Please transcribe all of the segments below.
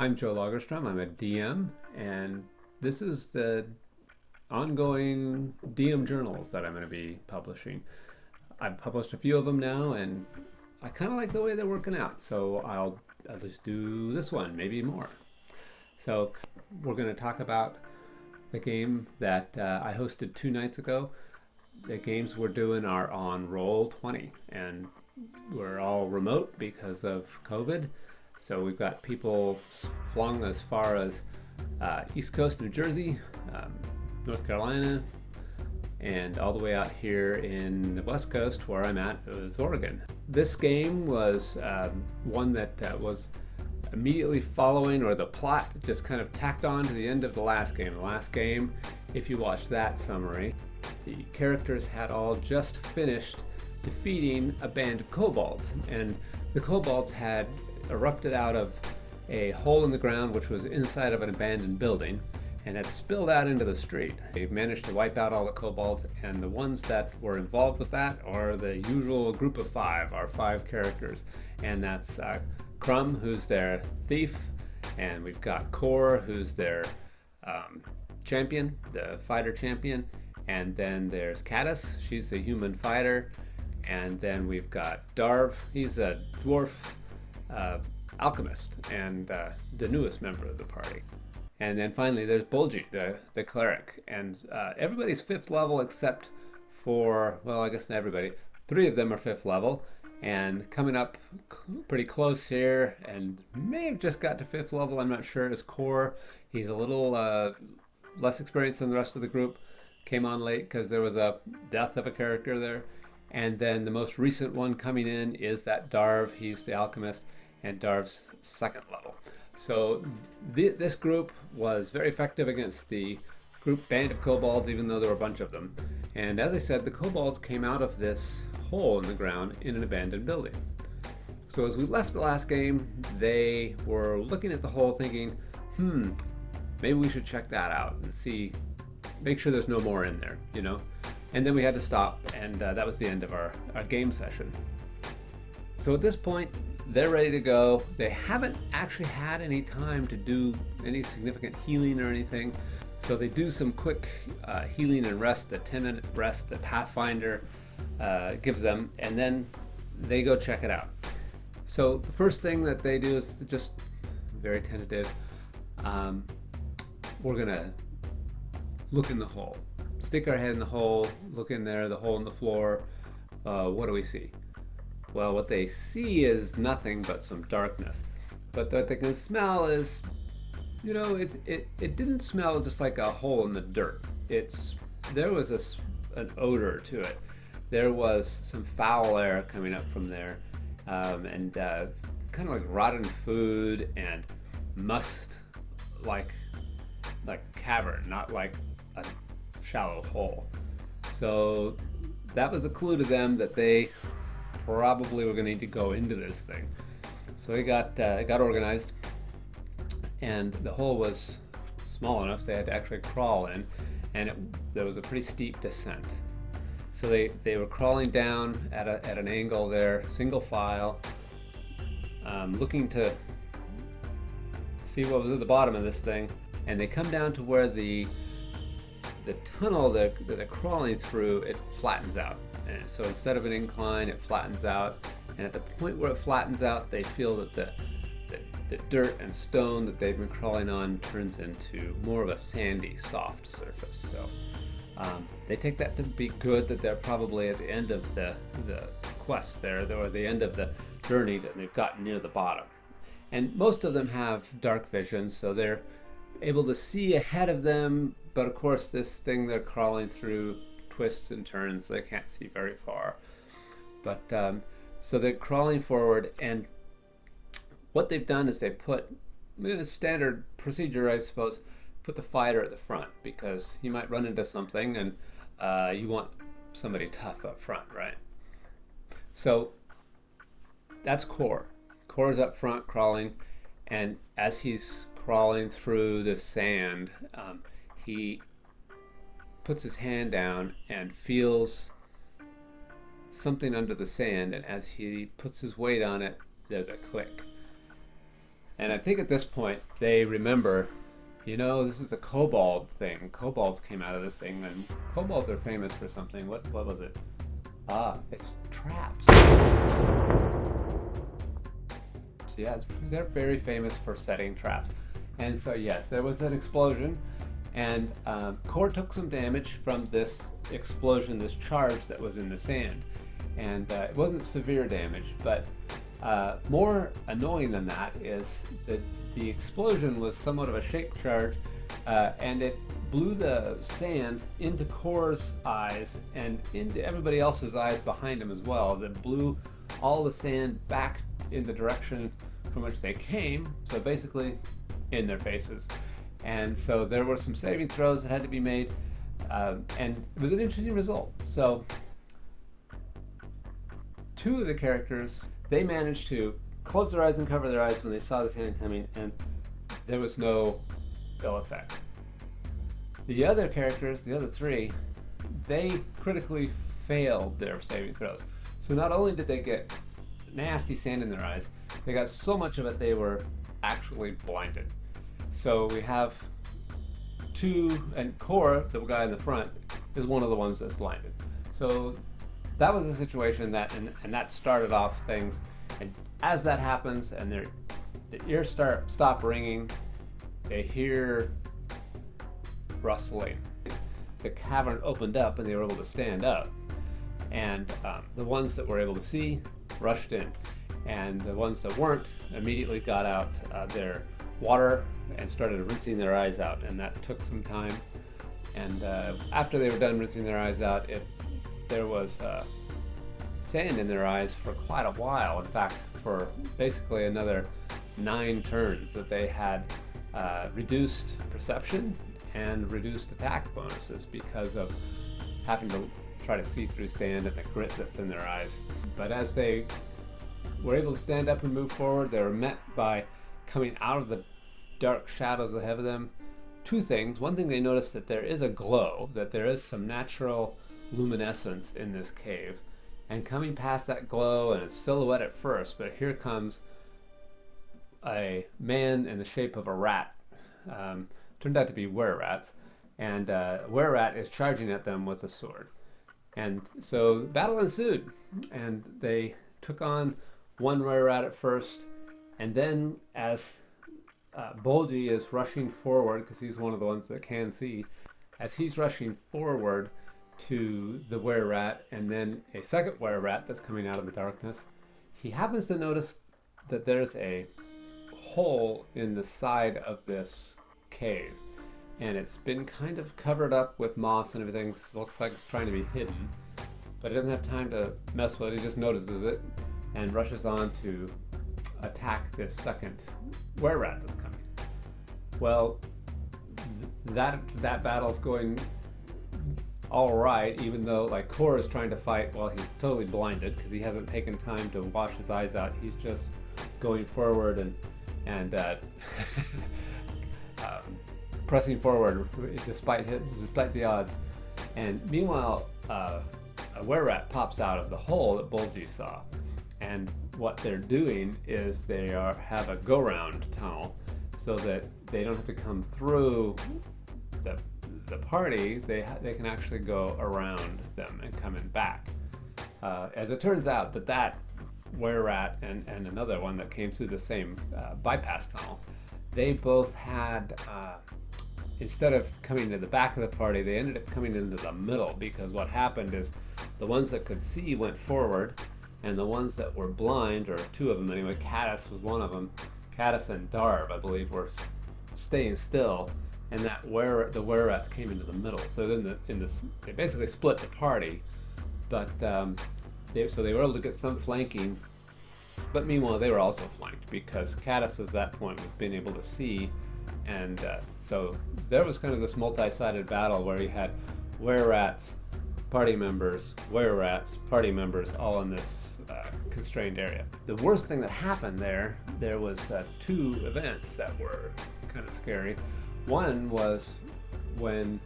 I'm Joe Lagerstrom. I'm a DM, and this is the ongoing DM journals that I'm going to be publishing. I've published a few of them now, and I kind of like the way they're working out, so I'll at least do this one, maybe more. So, we're going to talk about the game that I hosted 2 nights ago. The games we're doing are on Roll20, and we're all remote because of COVID. So we've got people flung as far as East Coast, New Jersey, um, North Carolina, and all the way out here in the West Coast where I'm at is Oregon. This game was one that was immediately following, or the plot just kind of tacked on to the end of the last game. The last game, if you watch that summary, the characters had all just finished defeating a band of kobolds, and the kobolds had erupted out of a hole in the ground which was inside of an abandoned building and had spilled out into the street. They managed to wipe out all the kobolds, and the ones that were involved with that are the usual group of five, our five characters, and that's Crumb, who's their thief, and we've got Core, who's their champion, the fighter champion, and then there's Caddis, she's the human fighter, and then we've got Darv, he's a dwarf alchemist and the newest member of the party. And then finally there's Bulgy, the cleric, and everybody's 5th level except for, well, I guess not everybody. 3 of them are 5th level, and coming up pretty close here, and may have just got to 5th level, I'm not sure, is Core. He's a little less experienced than the rest of the group. Came on late because there was a death of a character there. And then the most recent one coming in is that Darv. He's the alchemist, and Darv's 2nd level. So this group was very effective against the group band of kobolds, even though there were a bunch of them. And as I said, the kobolds came out of this hole in the ground in an abandoned building. So as we left the last game, they were looking at the hole thinking, maybe we should check that out and see, make sure there's no more in there, you know? And then we had to stop, and that was the end of our game session. So at this point, they're ready to go. They haven't actually had any time to do any significant healing or anything. So they do some quick healing and rest, the 10-minute rest that Pathfinder gives them, and then they go check it out. So the first thing that they do is just very tentative. We're gonna look in the hole. Stick our head in the hole, look in there, the hole in the floor. What do we see? Well, what they see is nothing but some darkness. But what they can smell is, you know, it didn't smell just like a hole in the dirt. There was an odor to it. There was some foul air coming up from there, and kind of like rotten food and must, like cavern, not like a shallow hole. So that was a clue to them that they probably were going to need to go into this thing. So it got organized, and the hole was small enough they had to actually crawl in, and there was a pretty steep descent. So they were crawling down at an angle there, single file, looking to see what was at the bottom of this thing, and they come down to where the tunnel that they're crawling through, it flattens out. And so instead of an incline, it flattens out. And at the point where it flattens out, they feel that the dirt and stone that they've been crawling on turns into more of a sandy, soft surface. So they take that to be good, that they're probably at the end of the quest there, or the end of the journey, that they've gotten near the bottom. And most of them have dark vision, so they're able to see ahead of them, but of course this thing they're crawling through twists and turns, so they can't see very far. But so they're crawling forward, and what they've done is they put, a standard procedure I suppose, put the fighter at the front, because you might run into something and you want somebody tough up front, right? So that's Core. Core's up front crawling, and as he's crawling through the sand, he puts his hand down and feels something under the sand, and as he puts his weight on it, there's a click. And I think at this point they remember, you know, this is a kobold thing. Kobolds came out of this thing, and kobolds are famous for something. What was it? It's traps. Yeah, they're very famous for setting traps. And so yes, there was an explosion, and Core took some damage from this explosion, this charge that was in the sand. And it wasn't severe damage, but more annoying than that is that the explosion was somewhat of a shake charge, and it blew the sand into Core's eyes and into everybody else's eyes behind him as well, as it blew all the sand back in the direction from which they came, so basically in their faces. And so there were some saving throws that had to be made, and it was an interesting result. So two of the characters, they managed to close their eyes and cover their eyes when they saw the sand coming, and there was no ill effect. The other characters, the other three, they critically failed their saving throws. So not only did they get nasty sand in their eyes, they got so much of it they were actually blinded. So we have two, and Core, the guy in the front, is one of the ones that's blinded. So that was a situation that, and that started off things. And as that happens, and the ears stop ringing, they hear rustling. The cavern opened up, and they were able to stand up. And the ones that were able to see rushed in, and the ones that weren't immediately got out their water and started rinsing their eyes out, and that took some time. And after they were done rinsing their eyes out, there was sand in their eyes for quite a while. In fact, for basically another 9 turns that they had reduced perception and reduced attack bonuses because of having to try to see through sand and the grit that's in their eyes. But as they were able to stand up and move forward, they were met by coming out of the dark shadows ahead of them. 2 things. One thing, they noticed that there is a glow, that there is some natural luminescence in this cave. And coming past that glow, and a silhouette at first, but here comes a man in the shape of a rat. Turned out to be were-rats, and were-rat is charging at them with a sword. And so battle ensued, and they took on one were-rat at first, and then as Bulgy is rushing forward, because he's one of the ones that can see, as he's rushing forward to the were-rat and then a second were-rat that's coming out of the darkness, he happens to notice that there's a hole in the side of this cave, and it's been kind of covered up with moss and everything. It looks like it's trying to be hidden, but he doesn't have time to mess with it. He just notices it and rushes on to attack this second were-rat that's coming. Well, that battle's going all right, even though like Core is trying to fight while he's totally blinded because he hasn't taken time to wash his eyes out. He's just going forward and pressing forward despite the odds. And meanwhile, a were-rat pops out of the hole that Bulgy saw. And what they're doing is they have a go-round tunnel so that they don't have to come through the party. They can actually go around them and coming back. As it turns out, that were-rat and another one that came through the same bypass tunnel, they both had, instead of coming to the back of the party, they ended up coming into the middle, because what happened is the ones that could see went forward, and the ones that were blind, or 2 of them anyway, Caddis was one of them, Caddis and Darv, I believe, were staying still, and the were-rats came into the middle. So then they basically split the party, but so they were able to get some flanking, but meanwhile they were also flanked because Caddis was at that point with being able to see, and so there was kind of this multi-sided battle where you had were-rats, party members, were-rats, party members, all in this constrained area. The worst thing that happened there was 2 events that were kind of scary. One was when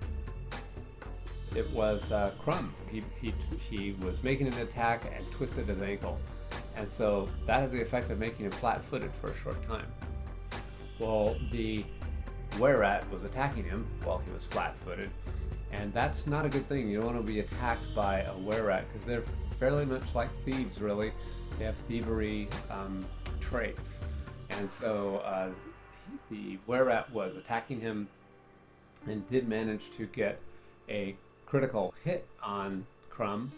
it was Crumb. He was making an attack and twisted his ankle, and so that has the effect of making him flat-footed for a short time. Well, the were-rat was attacking him while he was flat-footed, and that's not a good thing. You don't want to be attacked by a were-rat because they're fairly much like thieves, really. They have thievery traits, and so the were-rat was attacking him and did manage to get a critical hit on Crumb,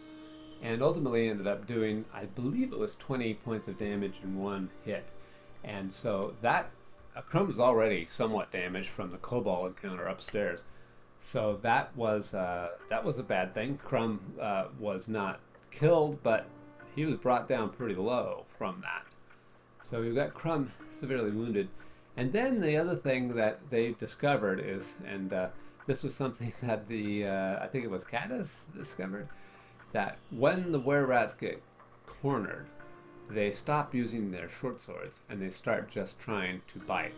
and ultimately ended up doing, I believe it was 20 points of damage in one hit. And so that Crumb was already somewhat damaged from the kobold encounter upstairs. So that was a bad thing. Crumb was not killed, but he was brought down pretty low from that. So we've got Crumb severely wounded. And then the other thing that they discovered is, and this was something that the I think it was Caddis discovered, that when the were-rats get cornered, they stop using their short swords and they start just trying to bite.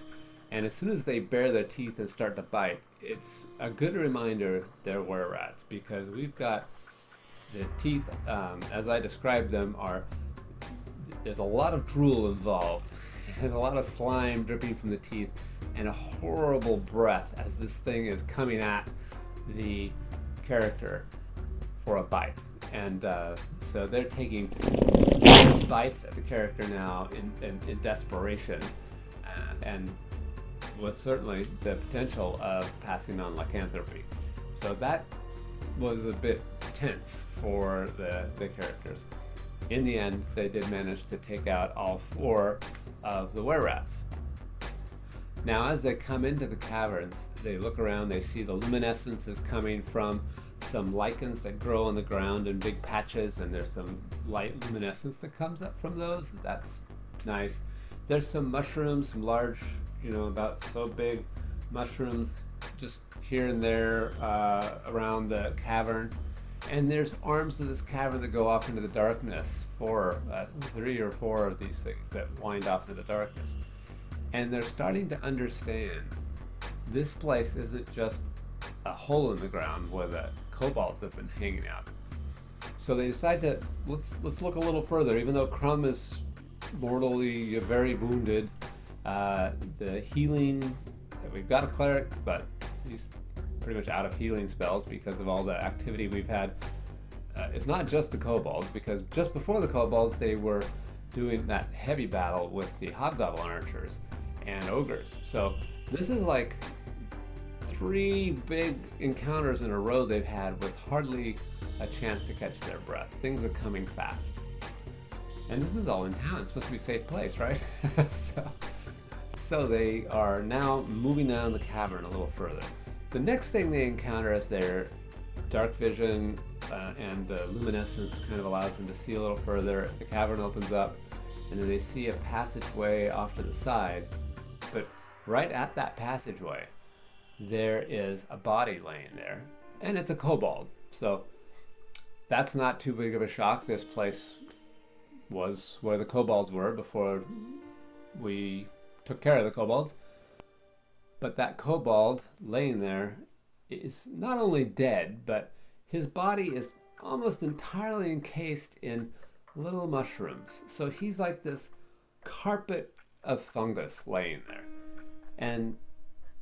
And as soon as they bare their teeth and start to bite, it's a good reminder they're were-rats, because we've got the teeth, as I described them, there's a lot of drool involved and a lot of slime dripping from the teeth and a horrible breath as this thing is coming at the character for a bite. And so they're taking bites at the character now in desperation, and with certainly the potential of passing on lycanthropy. So that was a bit tense for the characters. In the end, they did manage to take out all 4 of the were-rats. Now, as they come into the caverns, they look around, they see the luminescence is coming from some lichens that grow on the ground in big patches, and there's some light luminescence that comes up from those. That's nice. There's some mushrooms, some large, about so big mushrooms just here and there around the cavern. And there's arms of this cavern that go off into the darkness, 3 or 4 of these things that wind off into the darkness. And they're starting to understand this place isn't just a hole in the ground where the kobolds have been hanging out. So they decide to let's look a little further. Even though Crumb is mortally very wounded, the healing, we've got a cleric, but he's pretty much out of healing spells because of all the activity we've had. It's not just the kobolds, because just before the kobolds they were doing that heavy battle with the hobgoblin archers and ogres. So this is like 3 big encounters in a row they've had with hardly a chance to catch their breath. Things are coming fast. And this is all in town. It's supposed to be a safe place, right? So they are now moving down the cavern a little further. The next thing they encounter is their dark vision, and the luminescence kind of allows them to see a little further. The cavern opens up, and then they see a passageway off to the side. But right at that passageway, there is a body laying there, and it's a kobold. So that's not too big of a shock. This place was where the kobolds were before we took care of the kobolds. But that kobold laying there is not only dead, but his body is almost entirely encased in little mushrooms. So he's like this carpet of fungus laying there. And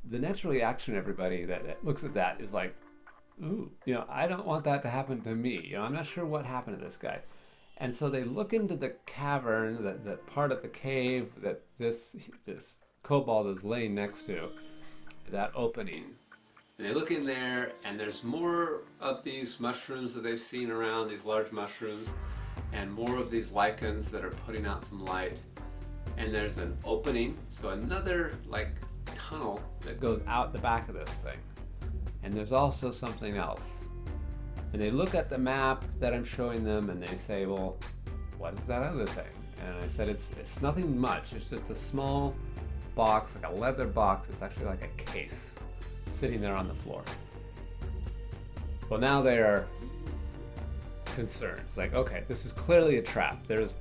the natural reaction of everybody that looks at that is like, ooh, I don't want that to happen to me. I'm not sure what happened to this guy. And so they look into the cavern, the part of the cave that this kobold is laying next to, that opening. And they look in there, and there's more of these mushrooms that they've seen around, these large mushrooms, and more of these lichens that are putting out some light. And there's an opening, so another tunnel that goes out the back of this thing. And there's also something else. And they look at the map that I'm showing them, and they say, well, what is that other thing? And I said, it's nothing much. It's just a small box, like a leather box. It's actually like a case sitting there on the floor. Well, now they are concerned. It's like, okay, this is clearly a trap. There's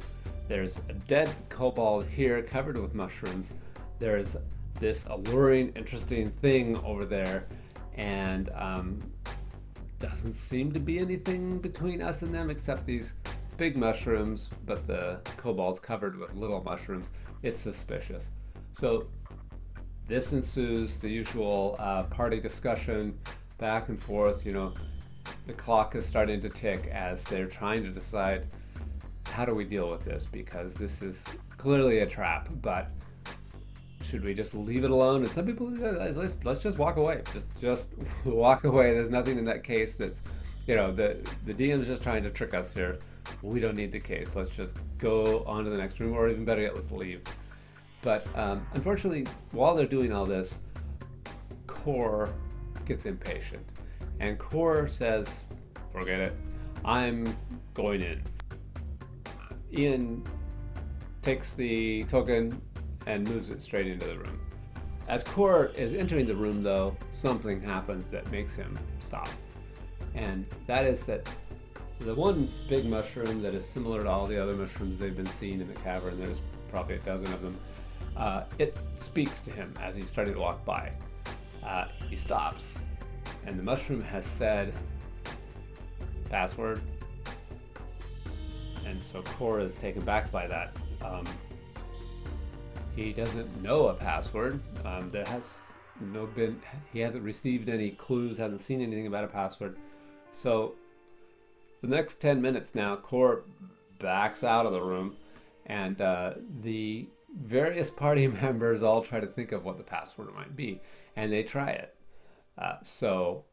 a dead kobold here covered with mushrooms. There's this alluring, interesting thing over there, and doesn't seem to be anything between us and them except these big mushrooms, but the kobold's covered with little mushrooms. It's suspicious. So this ensues the usual party discussion, back and forth. The clock is starting to tick as they're trying to decide, how do we deal with this? Because this is clearly a trap, but should we just leave it alone? And some people, let's just walk away. Just walk away. There's nothing in that case that's, the DM's just trying to trick us here. We don't need the case. Let's just go on to the next room, or even better yet, let's leave. But unfortunately, while they're doing all this, Core gets impatient. And Core says, forget it, I'm going in. Ian takes the token and moves it straight into the room. As Core is entering the room, though, something happens that makes him stop. And that is that the one big mushroom that is similar to all the other mushrooms they've been seeing in the cavern, there's probably a dozen of them, it speaks to him as he's starting to walk by. He stops, and the mushroom has said, password. And so Core is taken back by that. He doesn't know a password. He hasn't received any clues, hasn't seen anything about a password. So the next 10 minutes now, Core backs out of the room, and the various party members all try to think of what the password might be, and they try it. So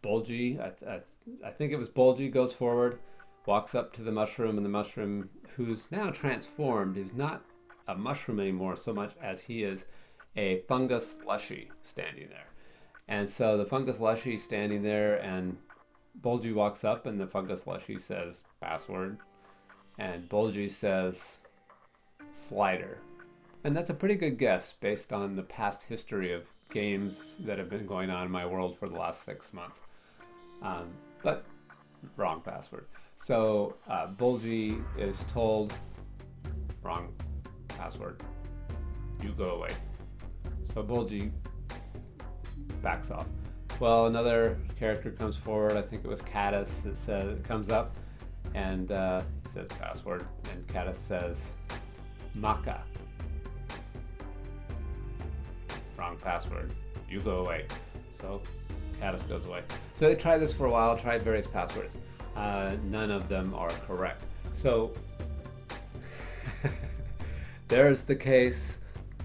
Bulgy, I think it was Bulgy, goes forward, walks up to the mushroom, and the mushroom, who's now transformed, is not a mushroom anymore so much as he is a fungus lushy standing there. And so the fungus lushy standing there, and Bulgy walks up, and the fungus lushy says password, and Bulgy says slider. And that's a pretty good guess based on the past history of games that have been going on in my world for the last 6 months. But wrong password. So Bulgy is told, wrong password, you go away. So Bulgy backs off. Well, another character comes forward. I think it was Caddis that comes up and says password, and Caddis says Maca. Wrong password, you go away. So Caddis goes away. So they tried this for a while, tried various passwords. None of them are correct. So there's the case,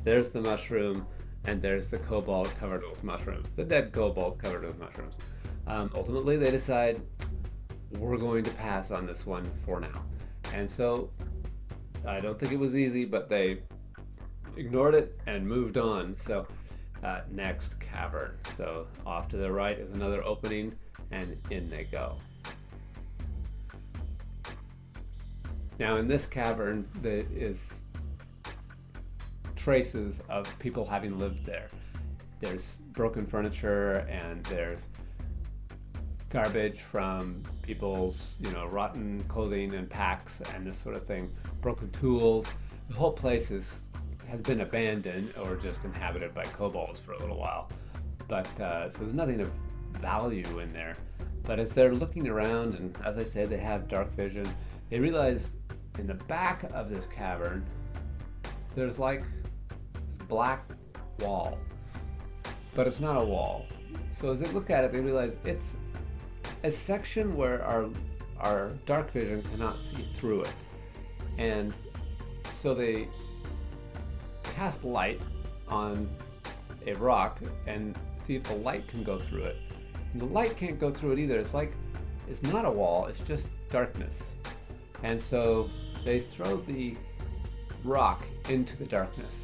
there's the mushroom, and there's the kobold covered with mushrooms, the dead kobold covered with mushrooms. Ultimately, they decide, we're going to pass on this one for now. And so I don't think it was easy, but they ignored it and moved on. So next cavern. So off to the right is another opening, and in they go. Now in this cavern, there is traces of people having lived there. There's broken furniture, and there's garbage from people's, rotten clothing and packs and this sort of thing, broken tools. The whole place has been abandoned or just inhabited by kobolds for a little while. But so there's nothing of value in there. But as they're looking around, and as I said, they have dark vision, they realize in the back of this cavern, there's like this black wall. But it's not a wall. So as they look at it, they realize it's a section where our dark vision cannot see through it. And so they cast light on a rock and see if the light can go through it. And the light can't go through it either. It's not a wall, it's just darkness. And so they throw the rock into the darkness,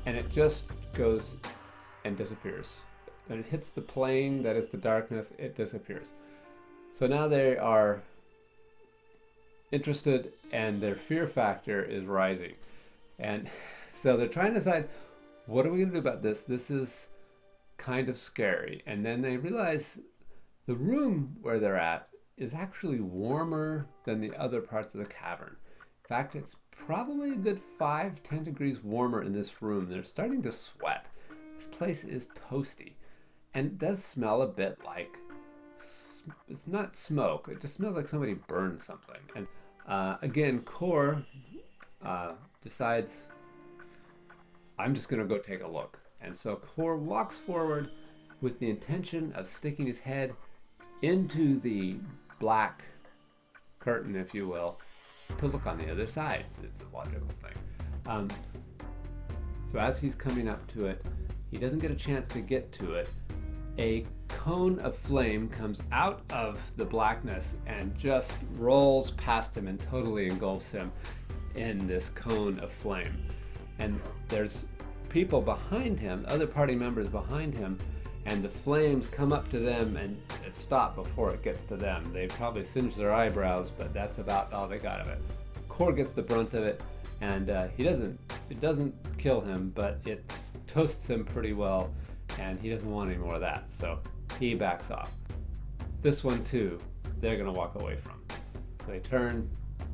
and it just goes and disappears. And it hits the plane that is the darkness, it disappears. So now they are interested, and their fear factor is rising. And so they're trying to decide, what are we going to do about this? This is kind of scary. And then they realize the room where they're at is actually warmer than the other parts of the cavern. In fact, it's probably a good 5-10 degrees warmer in this room. They're starting to sweat. This place is toasty. And it does smell a bit like, it's not smoke, it just smells like somebody burned something. And again, Core decides, I'm just going to go take a look. And so Kor walks forward with the intention of sticking his head into the black curtain, if you will, to look on the other side. It's a logical thing. So as he's coming up to it, he doesn't get a chance to get to it. A cone of flame comes out of the blackness and just rolls past him and totally engulfs him in this cone of flame. And there's people behind him, other party members behind him, and the flames come up to them and it stops before it gets to them. They probably singe their eyebrows, but that's about all they got of it. Kor gets the brunt of it, and it doesn't kill him, but it toasts him pretty well, and he doesn't want any more of that, so he backs off. This one too, they're gonna walk away from. So they turn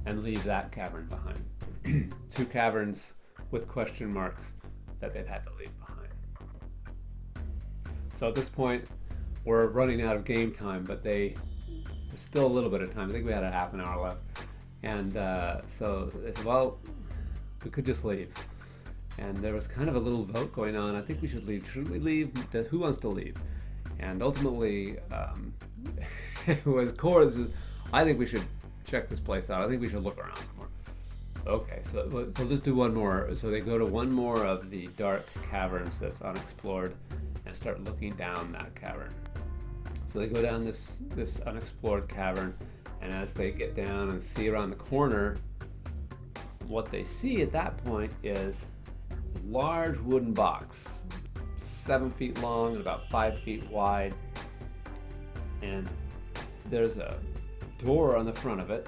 and leave that cavern behind. 2 caverns with question marks that they've had to leave behind. So at this point, we're running out of game time, but there's still a little bit of time. I think we had a half an hour left. And so they said, well, we could just leave. And there was kind of a little vote going on. I think we should leave. Should we leave? Who wants to leave? And ultimately, it was Kor that says, I think we should check this place out. I think we should look around some more. Okay, so we'll just do one more. So they go to one more of the dark caverns that's unexplored and start looking down that cavern. So they go down this unexplored cavern, and as they get down and see around the corner, what they see at that point is a large wooden box, 7 feet long and about 5 feet wide, and there's a door on the front of it,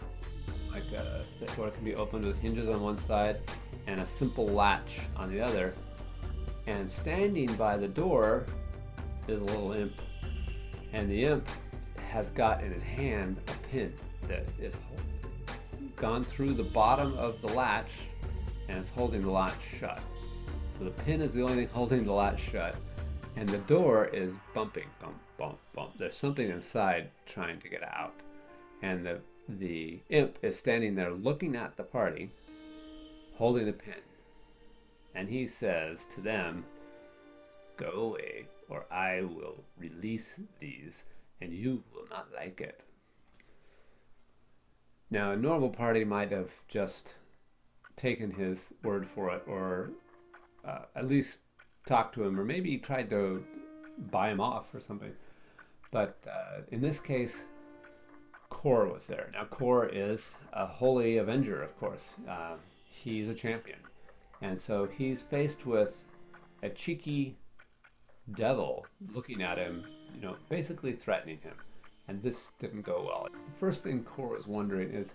like the door can be opened with hinges on one side and a simple latch on the other. And standing by the door is a little imp, and the imp has got in his hand a pin that is gone through the bottom of the latch and is holding the latch shut. So the pin is the only thing holding the latch shut, and the door is bumping, bump, bump, bump. There's something inside trying to get out, and the imp is standing there looking at the party, holding the pin, and he says to them, "Go away, or I will release these, and you will not like it." Now, a normal party might have just taken his word for it, or at least talked to him, or maybe tried to buy him off or something. But in this case, Kor was there. Now, Kor is a holy avenger, of course. He's a champion. And so he's faced with a cheeky devil looking at him, basically threatening him. And this didn't go well. The first thing Kor was wondering is,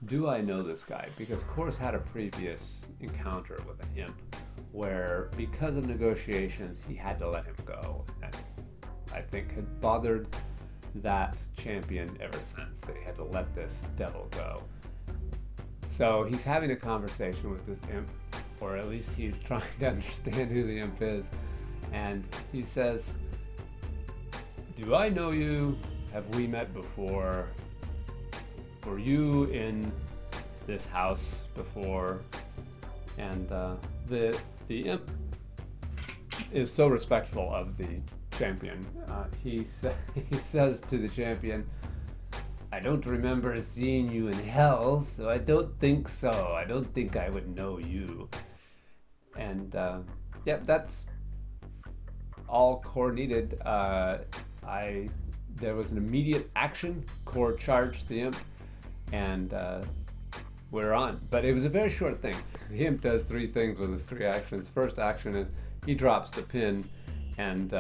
do I know this guy? Because Kor's had a previous encounter with an imp where, because of negotiations, he had to let him go. And I think had bothered that champion ever since, that he had to let this devil go. So he's having a conversation with this imp, or at least he's trying to understand who the imp is. And he says, "Do I know you? Have we met before? Were you in this house before?" And the imp is so respectful of the champion. He says to the champion, "I don't remember seeing you in hell, so I don't think so. I don't think I would know you." And that's all Kor needed. There was an immediate action. Kor charged the imp, and we're on. But it was a very short thing. The imp does 3 things with his 3 actions. First action is he drops the pin, and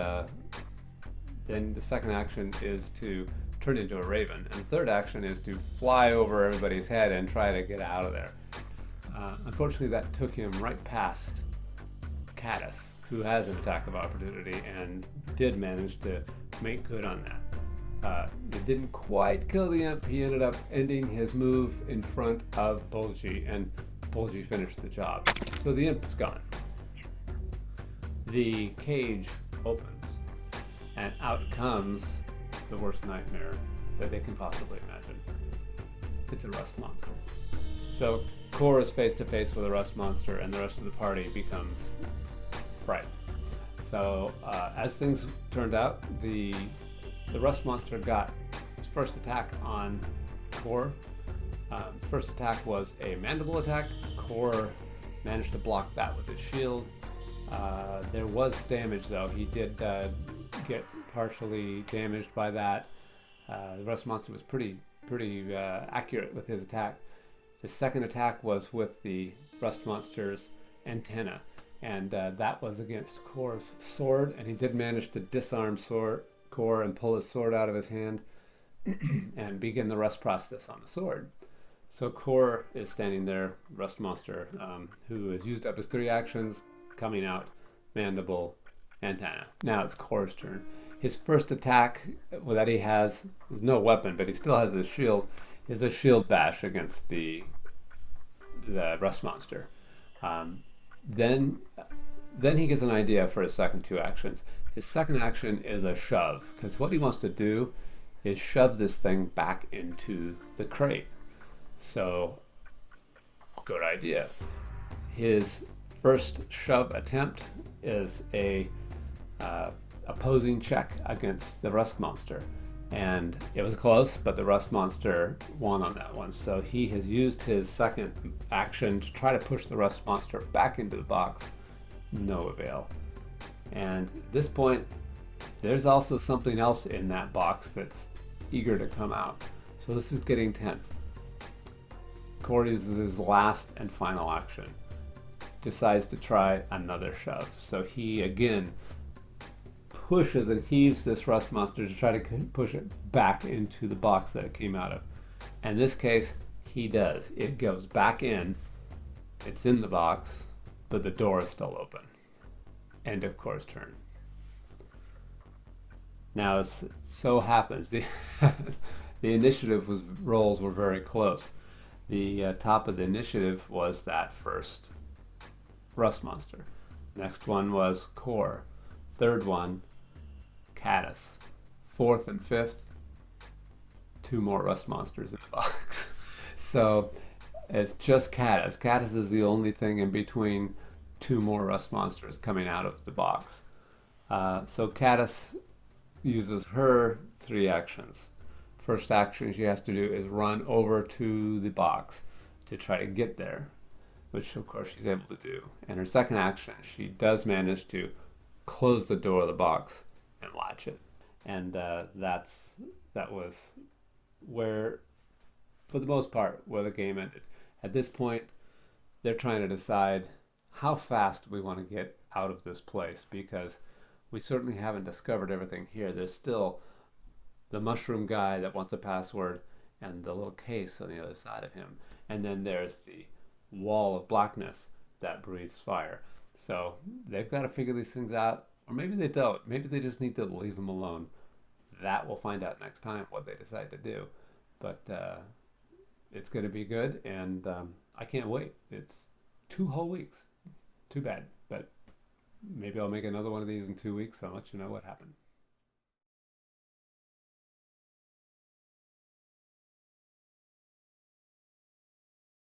then the second action is to turn into a raven, and the third action is to fly over everybody's head and try to get out of there. Unfortunately, that took him right past Caddis, who has an attack of opportunity and did manage to make good on that. It didn't quite kill the imp. He ended up ending his move in front of Bolgi, and Bolgi finished the job. So the imp is gone. The cage opens, and out comes the worst nightmare that they can possibly imagine. It's a rust monster. So Core is face to face with a rust monster, and the rest of the party becomes frightened. So as things turned out, the rust monster got his first attack on Core. First attack was a mandible attack. Core managed to block that with his shield. There was damage though. He did get partially damaged by that. The rust monster was pretty accurate with his attack. His second attack was with the rust monster's antenna, and that was against Core's sword, and he did manage to disarm Core and pull his sword out of his hand and begin the rust process on the sword. So Core is standing there, rust monster, who has used up his 3 actions, coming out, mandible, antenna. Now it's Core's turn. His first attack that he has is no weapon, but he still has his shield, is a shield bash against the rust monster. Then he gets an idea for his second 2 actions. His second action is a shove, because what he wants to do is shove this thing back into the crate. So, good idea. His first shove attempt is a opposing check against the rust monster, and it was close, but the rust monster won on that one. So he has used his second action to try to push the rust monster back into the box. No avail. And at this point, there's also something else in that box that's eager to come out. So this is getting tense. Core uses his last and final action, decides to try another shove. So he again pushes and heaves this rust monster to try to push it back into the box that it came out of. In this case, he does. It goes back in, it's in the box, but the door is still open. End of Core's turn. Now, as so happens, the initiative rolls were very close. The top of the initiative was that first rust monster. Next one was Core. Third one, Caddis. Fourth and fifth, 2 more rust monsters in the box. So it's just Caddis. Caddis is the only thing in between 2 more rust monsters coming out of the box. So Caddis uses her 3 actions. First action she has to do is run over to the box to try to get there, which of course she's able to do. And her second action, she does manage to close the door of the box and latch it. And that was where, for the most part, where the game ended. At this point, they're trying to decide how fast we want to get out of this place, because we certainly haven't discovered everything here. There's still the mushroom guy that wants a password and the little case on the other side of him. And then there's the wall of blackness that breathes fire. So they've got to figure these things out, or maybe they don't. Maybe they just need to leave them alone. That we'll find out next time what they decide to do. But it's going to be good, and I can't wait. It's 2 whole weeks. Too bad, but maybe I'll make another one of these in 2 weeks. I'll let you know what happened.